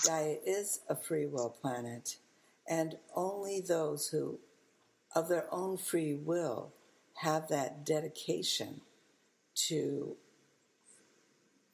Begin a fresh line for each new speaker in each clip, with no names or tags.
Gaia is a free will planet, and only those who, of their own free will, have that dedication to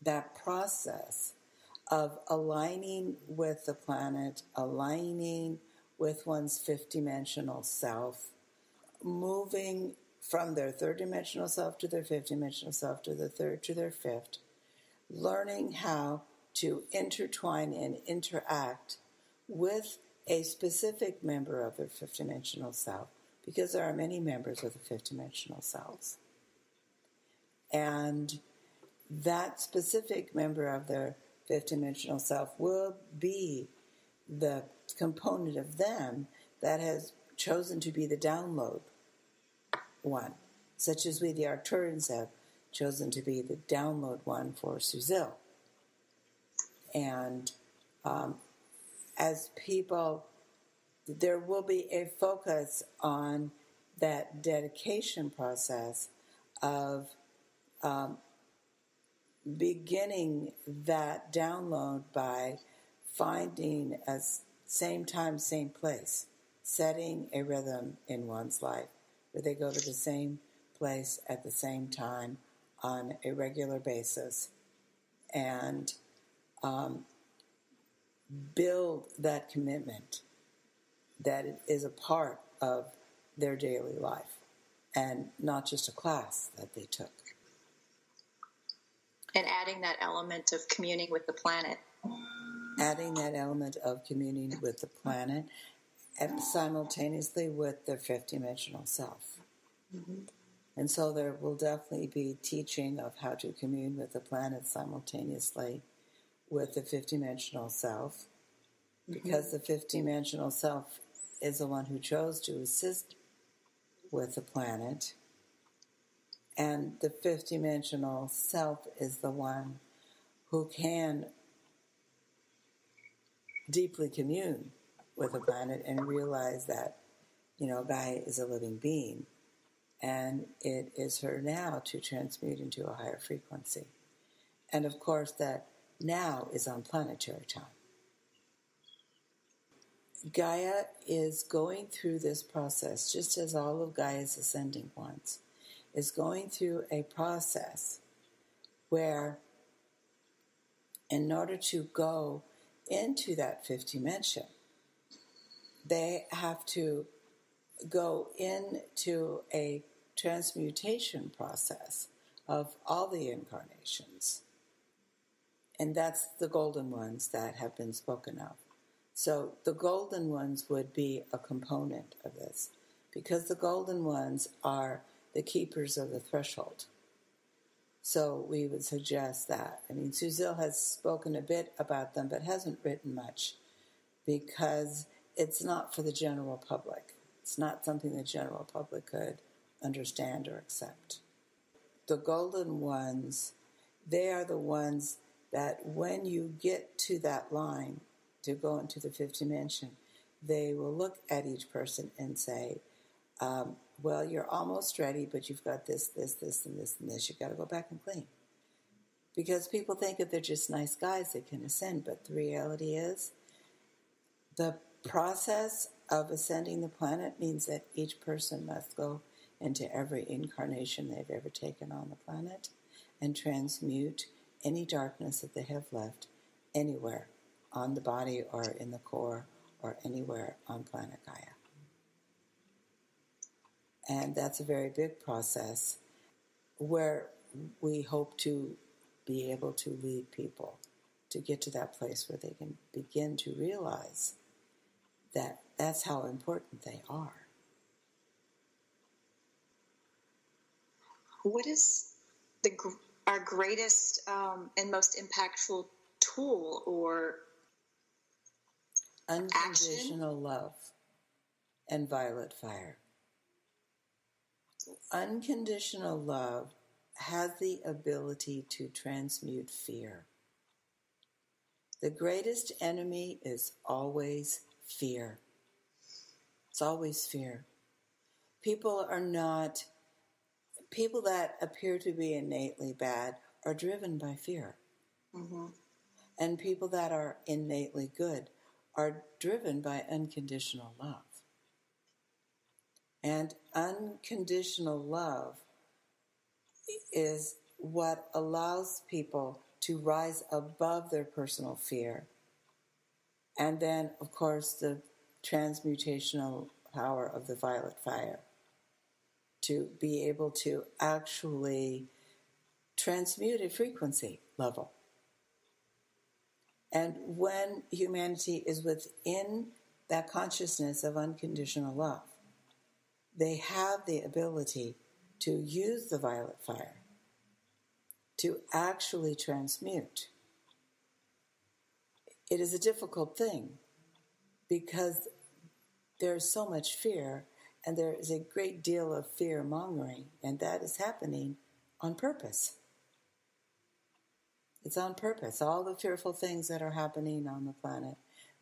that process of aligning with the planet, aligning with one's fifth-dimensional self, moving from their third-dimensional self to their fifth-dimensional self to the third to their fifth, learning how to intertwine and interact with a specific member of their fifth-dimensional self, because there are many members of the fifth-dimensional selves. And that specific member of their fifth-dimensional self will be the component of them that has chosen to be the download one, such as we, the Arcturians, have chosen to be the download one for Suzille. And as people, there will be a focus on that dedication process of beginning that download by finding a same time, same place, setting a rhythm in one's life where they go to the same place at the same time on a regular basis, and build that commitment that it is a part of their daily life and not just a class that they took.
And adding that element of communing with the planet.
Adding that element of communing with the planet and simultaneously with their fifth-dimensional self. Mm-hmm. And so there will definitely be teaching of how to commune with the planet simultaneously with the fifth-dimensional self, because the fifth-dimensional self is the one who chose to assist with the planet, and the fifth-dimensional self is the one who can deeply commune with the planet and realize that, Gaia is a living being, and it is her now to transmute into a higher frequency. And of course, that now is on planetary time. Gaia is going through this process, just as all of Gaia's ascending ones, is going through a process where, in order to go into that fifth dimension, they have to go into a transmutation process of all the incarnations. And that's the golden ones that have been spoken of. So the golden ones would be a component of this, because the golden ones are the keepers of the threshold. So we would suggest that. Suzille has spoken a bit about them, but hasn't written much, because it's not for the general public. It's not something the general public could understand or accept. The golden ones, they are the ones that when you get to that line to go into the fifth dimension, they will look at each person and say, well, you're almost ready, but you've got this, and this, and this. You've got to go back and clean. Because people think that they're just nice guys that can ascend, but the reality is the process of ascending the planet means that each person must go into every incarnation they've ever taken on the planet and transmute any darkness that they have left anywhere on the body or in the core or anywhere on planet Gaia. And that's a very big process where we hope to be able to lead people to get to that place where they can begin to realize that that's how important they are.
What is our greatest and most impactful tool or
unconditional
action?
Love and violet fire. Unconditional love has the ability to transmute fear. The greatest enemy is always fear. It's always fear. People that appear to be innately bad are driven by fear. Mm-hmm. And people that are innately good are driven by unconditional love. And unconditional love is what allows people to rise above their personal fear. And then, of course, the transmutational power of the violet fire to be able to actually transmute a frequency level. And when humanity is within that consciousness of unconditional love, they have the ability to use the violet fire to actually transmute. It is a difficult thing because there's so much fear, and there is a great deal of fear-mongering, and that is happening on purpose. It's on purpose. All the fearful things that are happening on the planet,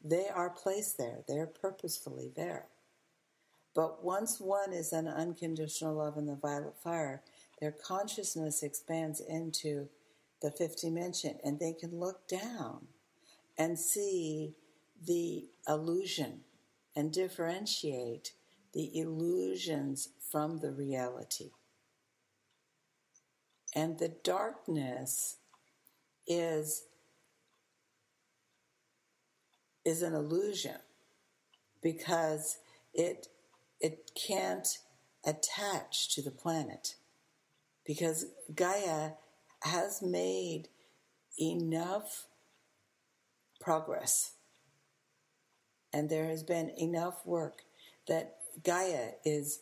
they are placed there. They're purposefully there. But once one is in unconditional love in the violet fire, their consciousness expands into the fifth dimension, and they can look down and see the illusion and differentiate the illusions from the reality. And the darkness is an illusion because it can't attach to the planet, because Gaia has made enough progress and there has been enough work that Gaia is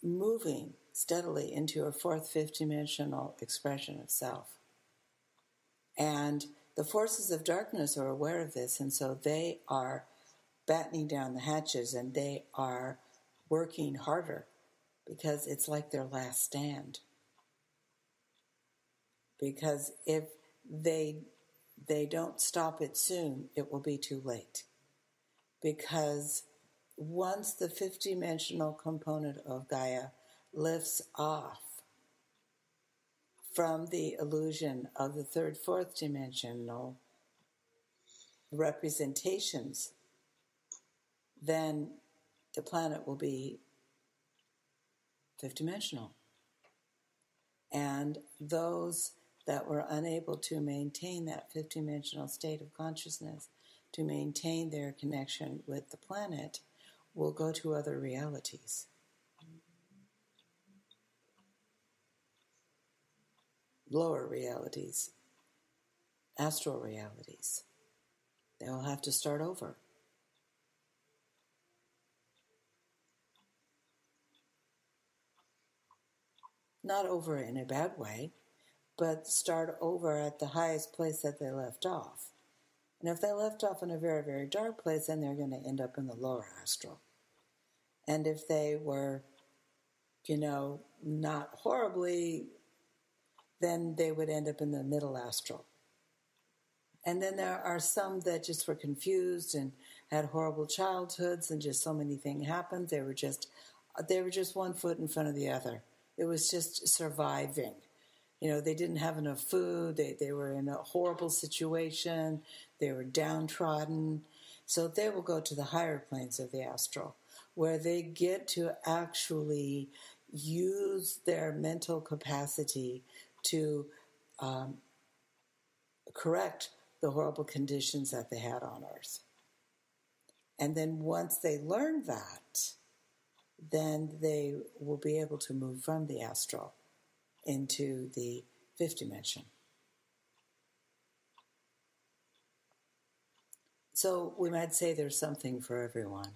moving steadily into a fourth, fifth dimensional expression of self. And the forces of darkness are aware of this, and so they are battening down the hatches and they are working harder because it's like their last stand. Because if they don't stop it soon, it will be too late. Because once the fifth dimensional component of Gaia lifts off from the illusion of the third, fourth dimensional representations, then the planet will be fifth dimensional. And those that were unable to maintain that fifth dimensional state of consciousness, to maintain their connection with the planet, will go to other realities. Lower realities, astral realities. They will have to start over. Not over in a bad way, but start over at the highest place that they left off. And if they left off in a very, very dark place, then they're going to end up in the lower astral. And if they were, not horribly, then they would end up in the middle astral. And then there are some that just were confused and had horrible childhoods, and just so many things happened. They were just 1 foot in front of the other. It was just surviving. They didn't have enough food. They were in a horrible situation. They were downtrodden. So they will go to the higher planes of the astral, where they get to actually use their mental capacity to correct the horrible conditions that they had on Earth. And then once they learn that, then they will be able to move from the astral into the fifth dimension. So we might say there's something for everyone.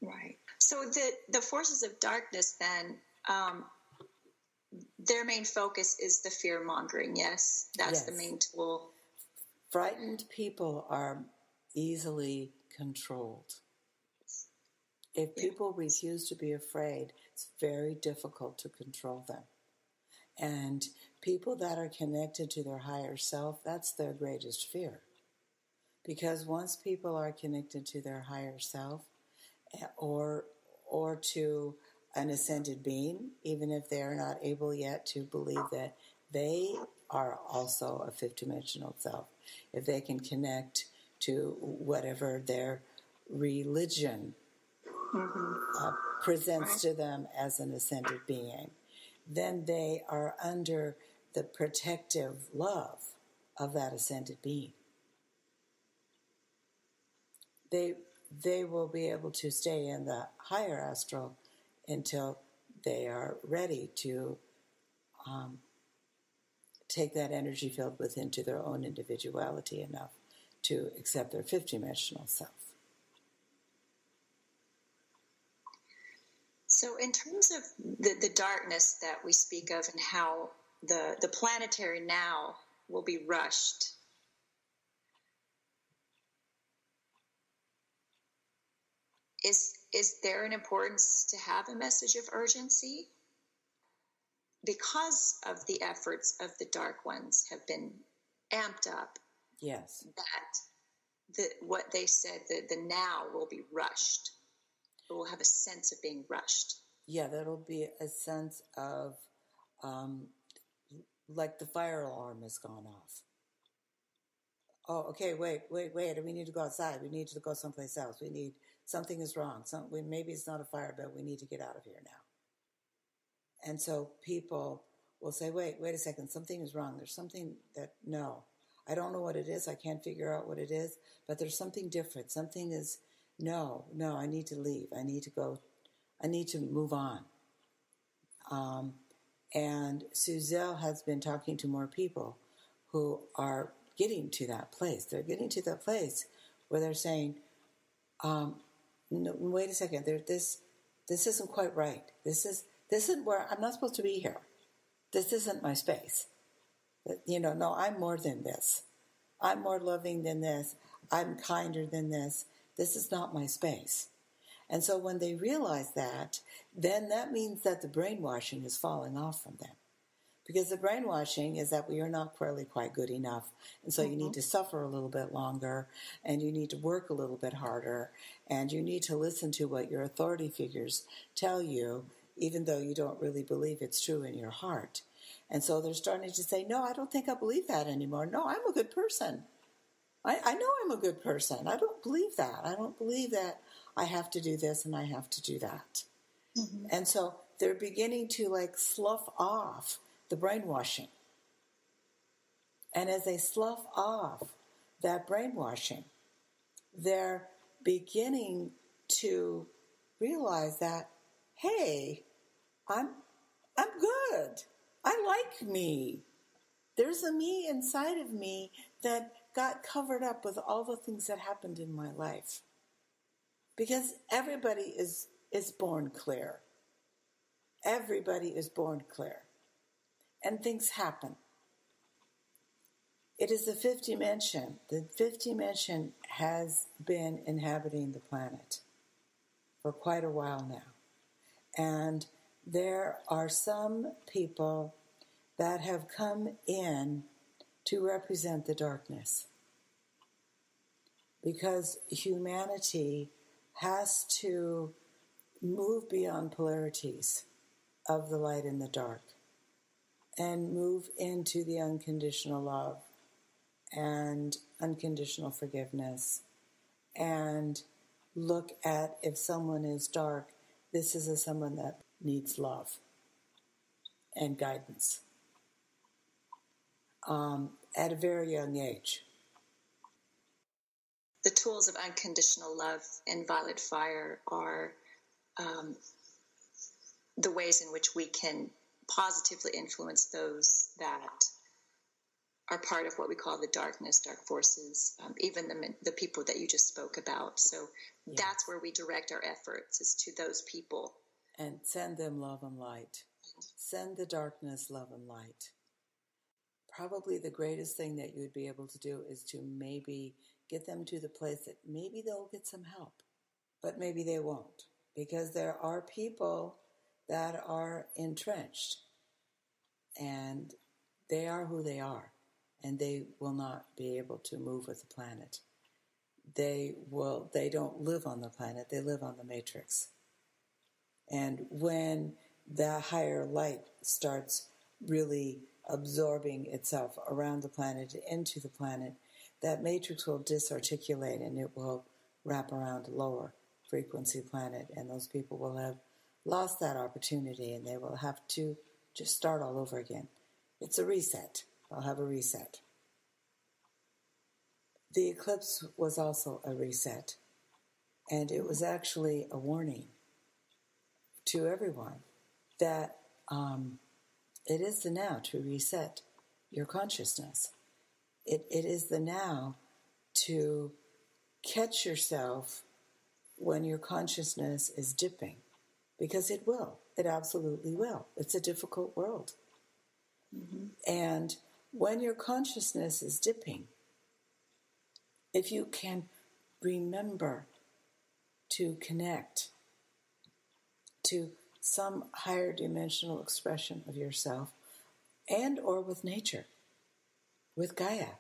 Right. So the forces of darkness then, their main focus is the fear-mongering, yes? That's the main tool.
Frightened people are easily controlled. If people refuse to be afraid, it's very difficult to control them. And people that are connected to their higher self, that's their greatest fear. Because once people are connected to their higher self, or to an ascended being, even if they are not able yet to believe that they are also a fifth-dimensional self, if they can connect to whatever their religion presents to them as an ascended being, then they are under the protective love of that ascended being. They will be able to stay in the higher astral until they are ready to take that energy field within to their own individuality enough to accept their fifth-dimensional self.
So in terms of the darkness that we speak of and how the planetary now will be rushed, is there an importance to have a message of urgency? Because of the efforts of the dark ones have been amped up.
Yes.
That what they said, the now will be rushed. It will have a sense of being rushed.
Yeah, that'll be a sense of like the fire alarm has gone off. Oh, okay, wait, we need to go outside. We need to go someplace else. Something is wrong. Maybe it's not a fire, but we need to get out of here now. And so people will say, wait a second, something is wrong. There's something no, I don't know what it is. I can't figure out what it is, but there's something different. Something is, no, I need to leave. I need to go. I need to move on. And Suzille has been talking to more people who are getting to that place. They're getting to that place where they're saying, no, wait a second, this isn't quite right. This isn't where I'm not supposed to be here. This isn't my space. No, I'm more than this. I'm more loving than this. I'm kinder than this. This is not my space. And so when they realize that, then that means that the brainwashing is falling off from them. Because the brainwashing is that we are not really quite good enough. And so you need to suffer a little bit longer, and you need to work a little bit harder, and you need to listen to what your authority figures tell you, even though you don't really believe it's true in your heart. And so they're starting to say, no, I don't think I believe that anymore. No, I'm a good person. I know I'm a good person. I don't believe that. I don't believe that I have to do this and I have to do that. Mm-hmm. And so they're beginning to slough off the brainwashing. And as they slough off that brainwashing, they're beginning to realize that, hey, I'm good. I like me. There's a me inside of me that got covered up with all the things that happened in my life. Because everybody is born clear. Everybody is born clear. And things happen. It is the fifth dimension. The fifth dimension has been inhabiting the planet for quite a while now. And there are some people that have come in to represent the darkness. Because humanity has to move beyond polarities of the light and the dark and move into the unconditional love and unconditional forgiveness and look at if someone is dark, this is someone that needs love and guidance at a very young age.
The tools of unconditional love and violet fire are the ways in which we can positively influence those that are part of what we call the darkness, dark forces, even the people that you just spoke about. So yes. That's where we direct our efforts, is to those people.
And send them love and light. Send the darkness love and light. Probably the greatest thing that you would be able to do is to maybe get them to the place that maybe they'll get some help, but maybe they won't, because there are people that are entrenched and they are who they are, and they will not be able to move with the planet. They don't live on the planet, they live on the matrix. And when the higher light starts really absorbing itself around the planet, into the planet, that matrix will disarticulate and it will wrap around a lower frequency planet, and those people will have lost that opportunity and they will have to just start all over again. It's a reset. They'll have a reset. The eclipse was also a reset, and it was actually a warning to everyone that it is the now to reset your consciousness. It is the now to catch yourself when your consciousness is dipping, because it will. It absolutely will. It's a difficult world. Mm-hmm. And when your consciousness is dipping, if you can remember to connect to some higher dimensional expression of yourself and or with nature, with Gaia,